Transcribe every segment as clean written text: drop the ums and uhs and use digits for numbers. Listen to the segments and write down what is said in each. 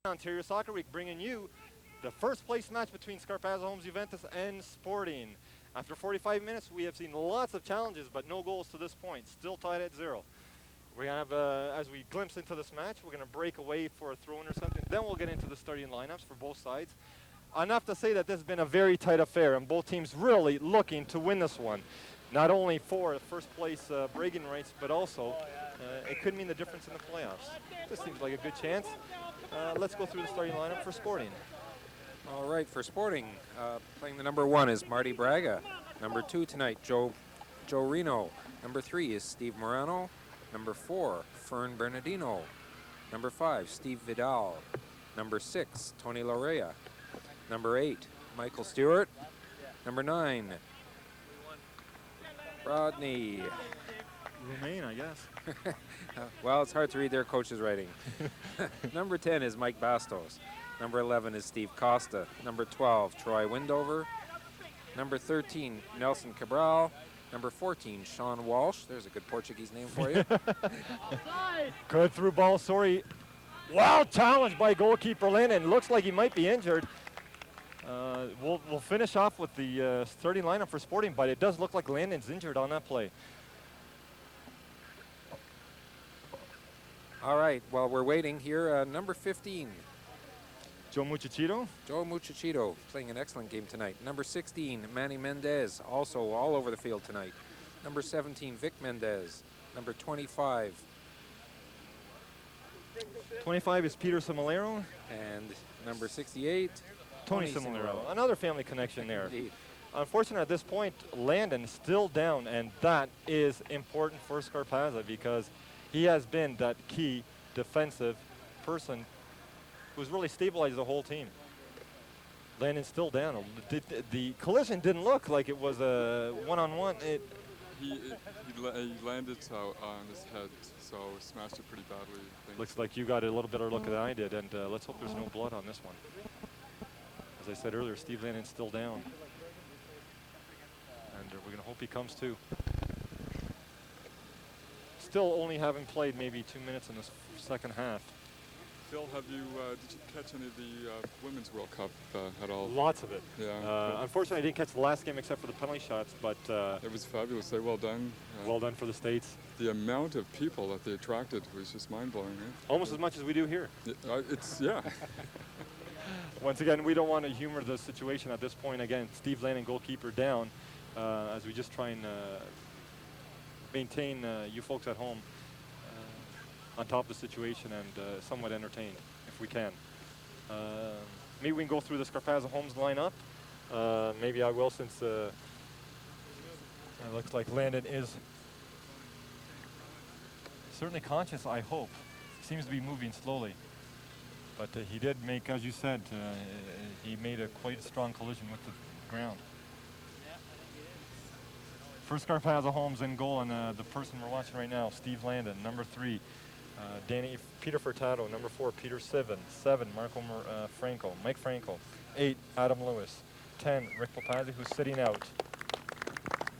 Ontario Soccer Week, bringing you the first place match between Scarpazza Homes Juventus and Sporting. After 45 minutes, we have seen lots of challenges, but no goals to this point. Still tied at 0. We're going to have, as we glimpse into this match, we're going to break away for a throw-in or something. Then we'll get into the starting lineups for both sides. Enough to say that this has been a very tight affair, and both teams really looking to win this one. Not only for first place bragging rights, but also it could mean the difference in the playoffs. This seems like a good chance. Let's go through the starting lineup for Sporting. All right, for Sporting, playing the number 1 is Marty Braga. Number 2 tonight, Joe Reno. Number 3 is Steve Morano. Number 4, Fern Bernardino. Number 5, Steve Vidal. Number 6, Tony Lorea. Number 8, Michael Stewart. Number 9, Rodney. Romaine, I guess. Well, it's hard to read their coach's writing. Number 10 is Mike Bastos. Number 11 is Steve Costa. Number 12, Troy Windover. Number 13, Nelson Cabral. Number 14, Sean Walsh. There's a good Portuguese name for you. Good through ball, sorry. Wow, challenge by goalkeeper Landon. Looks like he might be injured. We'll finish off with the starting lineup for Sporting, but it does look like Landon's injured on that play. All right, while we're waiting here, number 15. Joe Muchachito. Joe Muchachito playing an excellent game tonight. Number 16, Manny Mendez, also all over the field tonight. Number 17, Vic Mendez. Number 25. 25 is Peter Simolero. And number 68, Tony Simolero. Another family connection there. Indeed. Unfortunately, at this point, Landon still down, and that is important for Scarpazza because he has been that key defensive person who's really stabilized the whole team. Landon's still down. The collision didn't look like it was a one-on-one. He landed on his head, so smashed it pretty badly. Looks like you got a little better look than I did, and let's hope there's no blood on this one. As I said earlier, Steve Landon's still down. And we're going to hope he comes to. Still only having played maybe 2 minutes in this second half. Phil, did you catch any of the Women's World Cup at all? Lots of it. Yeah. Unfortunately, I didn't catch the last game except for the penalty shots, but it was fabulous. Well done. Well done for the States. The amount of people that they attracted was just mind-blowing. Eh? Almost as much as we do here. Yeah. Once again, we don't want to humor the situation at this point. Again, Steve Landon, goalkeeper, down as we just try and maintain you folks at home on top of the situation and somewhat entertained, if we can. Maybe we can go through the Scarpazza Homes lineup. Maybe I will, since it looks like Landon is certainly conscious, I hope. Seems to be moving slowly. But he did make, as you said, he made a quite strong collision with the ground. First Scarpazza Homes in goal, and the person we're watching right now, Steve Landon. Number 3, Peter Furtado. Number 4, Peter Sivan. 7, Mike Franco. 8, Adam Lewis. 10, Rick Popazzi, who's sitting out.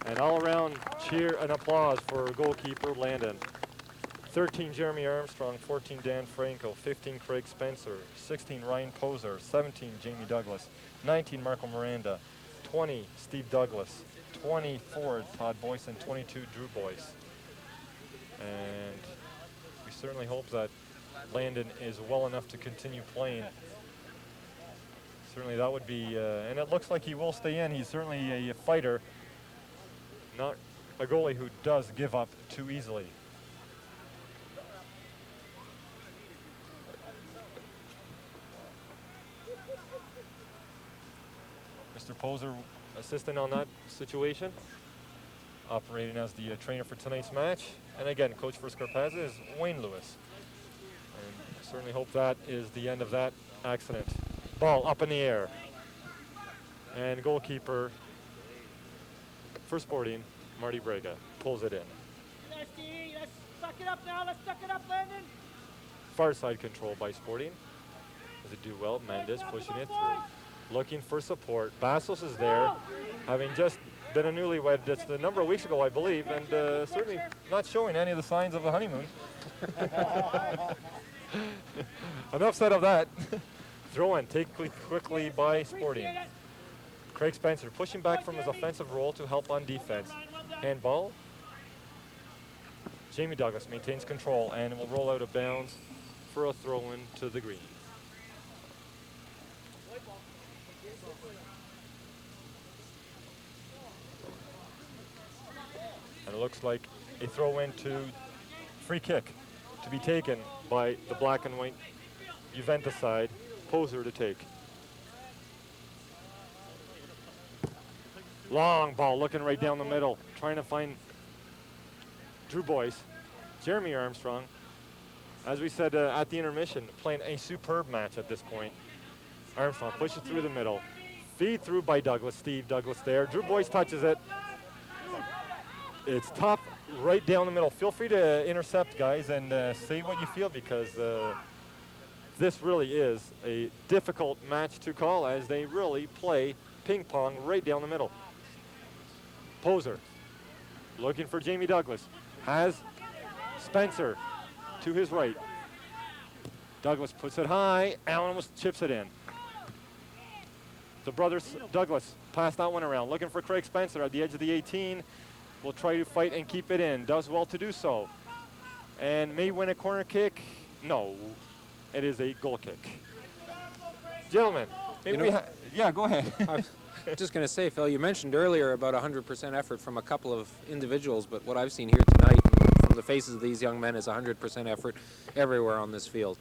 And all around cheer and applause for goalkeeper Landon. 13, Jeremy Armstrong. 14, Dan Franco. 15, Craig Spencer. 16, Ryan Poser. 17, Jamie Douglas. 19, Marco Miranda. 20, Steve Douglas. 24, Todd Boyce, and 22, Drew Boyce. And we certainly hope that Landon is well enough to continue playing. Certainly that would be, and it looks like he will stay in. He's certainly a fighter, not a goalie who does give up too easily. Mr. Poser assisting on that situation, operating as the trainer for tonight's match. And again, coach for Scarpazza is Wayne Lewis. And certainly hope that is the end of that accident. Ball up in the air. And goalkeeper for Sporting, Marty Braga, pulls it in. Let's suck it up now. Let's suck it up, Landon. Far side control by Sporting. Does it do well? Mendes pushing it through. Looking for support. Bastos is there, having just been a newlywed just a number of weeks ago, I believe, and certainly not showing any of the signs of a honeymoon. Enough said of that. Throw in, take quickly by Sporting. Craig Spencer pushing back from his offensive role to help on defense. Handball. Jamie Douglas maintains control and will roll out of bounds for a throw-in to the green. And it looks like a throw-in to free kick to be taken by the black and white Juventus side. Poser to take. Long ball looking right down the middle, trying to find Drew Boyce. Jeremy Armstrong, as we said at the intermission, playing a superb match at this point. Armstrong pushes through the middle. Feed through by Douglas, Steve Douglas there. Drew Boyce touches it. It's tough right down the middle. Feel free to intercept, guys, and say what you feel, because this really is a difficult match to call, as they really play ping pong right down the middle. Poser looking for Jamie Douglas. Has Spencer to his right. Douglas puts it high. Allen almost chips it in. The brothers Douglas pass that one around. Looking for Craig Spencer at the edge of the 18. Will try to fight and keep it in. Does well to do so. And may win a corner kick. No, it is a goal kick. Gentlemen, maybe yeah, go ahead. I'm just going to say, Phil, you mentioned earlier about 100% effort from a couple of individuals, but what I've seen here tonight from the faces of these young men is 100% effort everywhere on this field.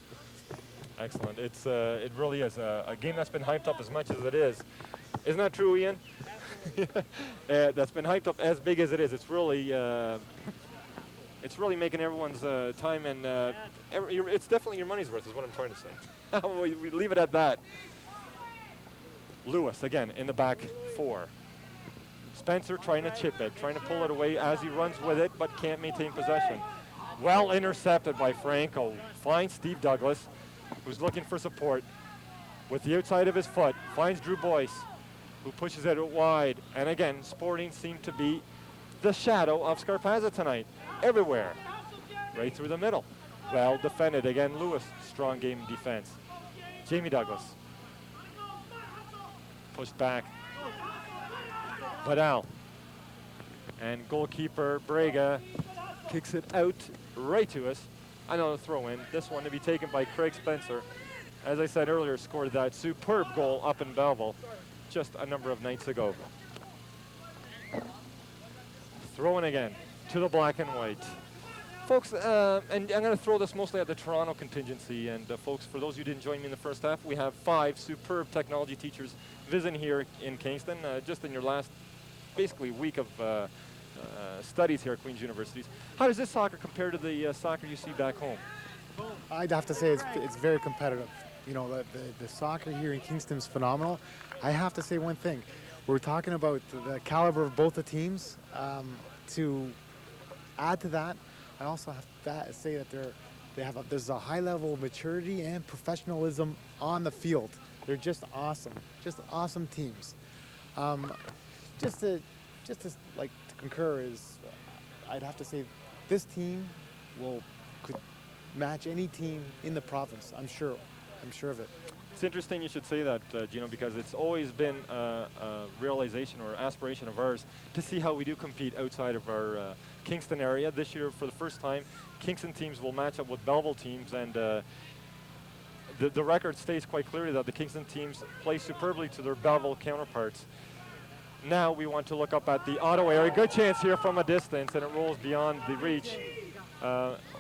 Excellent. It really is a game that's been hyped up as much as it is. Isn't that true, Ian? That's been hyped up as big as it is. It's really making everyone's time, and it's definitely your money's worth is what I'm trying to say. we leave it at that. Lewis again in the back four. Spencer trying to chip it, trying to pull it away as he runs with it, but can't maintain possession. Well intercepted by Franco. Finds Steve Douglas, who's looking for support. With the outside of his foot, finds Drew Boyce, who pushes it wide. And again, Sporting seemed to be the shadow of Scarpazza tonight, everywhere. Right through the middle. Well defended again, Lewis. Strong game in defense. Jamie Douglas. Pushed back. Vidal. And goalkeeper Braga kicks it out right to us. Another throw in. This one to be taken by Craig Spencer. As I said earlier, scored that superb goal up in Belleville just a number of nights ago. Throw in again to the black and white. Folks, and I'm going to throw this mostly at the Toronto contingency. And folks, for those who didn't join me in the first half, we have 5 superb technology teachers visiting here in Kingston, just in your last, basically, week of studies here at Queen's University. How does this soccer compare to the soccer you see back home? I'd have to say it's very competitive. You know, the soccer here in Kingston is phenomenal. I have to say one thing. We're talking about the caliber of both the teams. To add to that, I also have to say that there's a high level of maturity and professionalism on the field. They're just awesome teams. Just to concur is, I'd have to say this team could match any team in the province. I'm sure of it. It's interesting you should say that, Gino, because it's always been a realization or aspiration of ours to see how we do compete outside of our Kingston area. This year, for the first time, Kingston teams will match up with Belleville teams, and the record states quite clearly that the Kingston teams play superbly to their Belleville counterparts. Now we want to look up at the Ottawa area. Good chance here from a distance, and it rolls beyond the reach.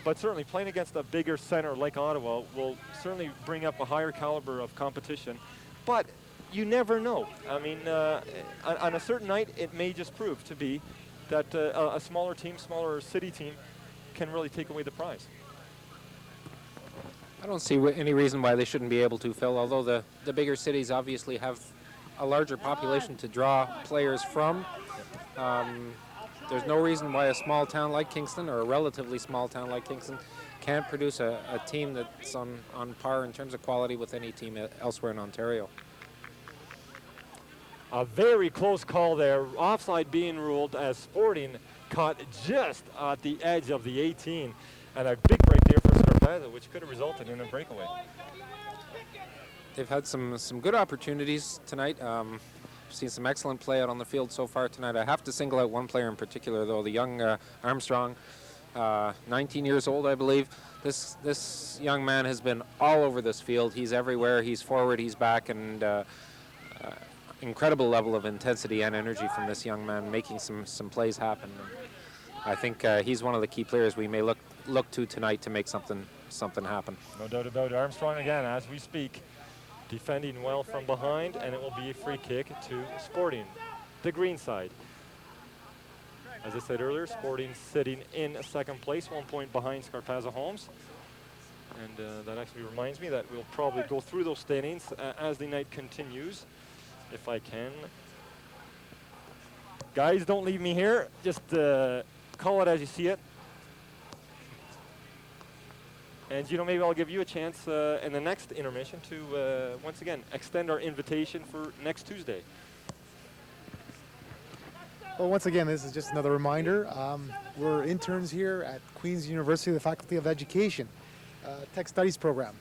But certainly playing against a bigger center like Ottawa will certainly bring up a higher caliber of competition. But you never know. I mean, on a certain night, it may just prove to be that a smaller team, smaller city team, can really take away the prize. I don't see any reason why they shouldn't be able to, Phil, although the bigger cities obviously have a larger population to draw players from. There's no reason why a small town like Kingston, or a relatively small town like Kingston, can't produce a team that's on par in terms of quality with any team elsewhere in Ontario. A very close call there. Offside being ruled as Sporting caught just at the edge of the 18. And a big break there for Scarpazza. Scarpazza, which could have resulted in a breakaway. They've had some good opportunities tonight. Seen some excellent play out on the field so far tonight. I have to single out one player in particular, though, the young Armstrong, 19 years old, I believe. This young man has been all over this field. He's everywhere. He's forward, he's back, and incredible level of intensity and energy from this young man, making some plays happen. I think he's one of the key players we may look to tonight to make something happen. No doubt about it. Armstrong again, as we speak, defending well from behind, and it will be a free kick to Sporting, the green side. As I said earlier, Sporting sitting in second place, 1 point behind Scarpazza Homes. And that actually reminds me that we'll probably go through those standings as the night continues, if I can. Guys, don't leave me here. Just call it as you see it. And, you know, maybe I'll give you a chance in the next intermission to, once again, extend our invitation for next Tuesday. Well, once again, this is just another reminder. We're interns here at Queen's University, the Faculty of Education, Tech Studies program.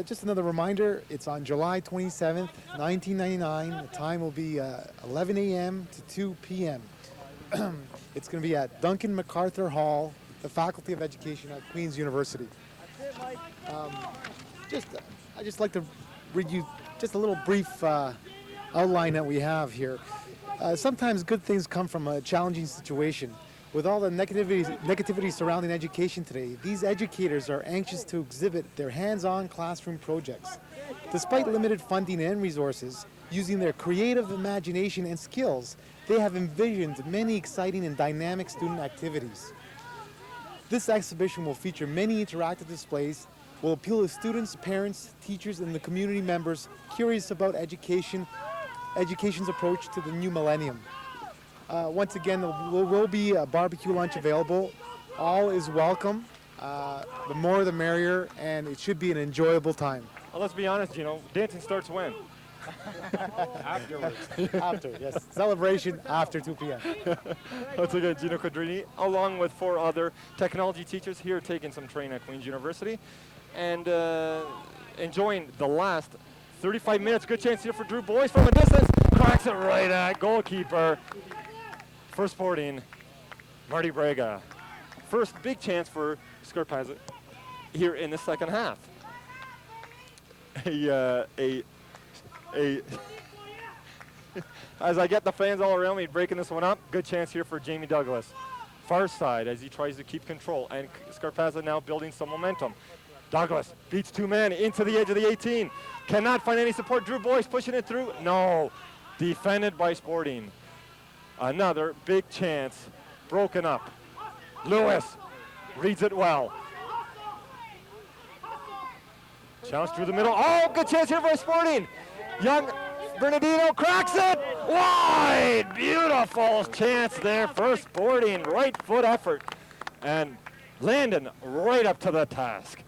Just another reminder, it's on July 27th, 1999. The time will be 11 a.m. to 2 p.m. It's going to be at Duncan MacArthur Hall, the Faculty of Education at Queen's University. I'd just like to read you just a little brief outline that we have here. Sometimes good things come from a challenging situation. With all the negativity surrounding education today, these educators are anxious to exhibit their hands-on classroom projects. Despite limited funding and resources, using their creative imagination and skills, they have envisioned many exciting and dynamic student activities. This exhibition will feature many interactive displays, will appeal to students, parents, teachers, and the community members curious about education's approach to the new millennium. Once again, there will be a barbecue lunch available. All is welcome. The more the merrier, and it should be an enjoyable time. Well, let's be honest, you know, dancing starts when? Afterwards. After, yes. Celebration after 2 p.m. Once again, Gino Quadrini, along with 4 other technology teachers here taking some training at Queen's University and enjoying the last 35 minutes. Good chance here for Drew Boyce from a distance. Cracks it right at goalkeeper. For Sporting, Marty Braga. First big chance for Scarpazza here in the second half. As I get the fans all around me breaking this one up, good chance here for Jamie Douglas. Far side as he tries to keep control, and Scarpazza now building some momentum. Douglas beats 2 men into the edge of the 18. Cannot find any support. Drew Boyce pushing it through. No. Defended by Sporting. Another big chance broken up. Lewis reads it well. Challenge through the middle. Oh, good chance here for Sporting. Young Bernardino cracks it wide. Beautiful chance there for Sporting. Right foot effort. And Landon right up to the task.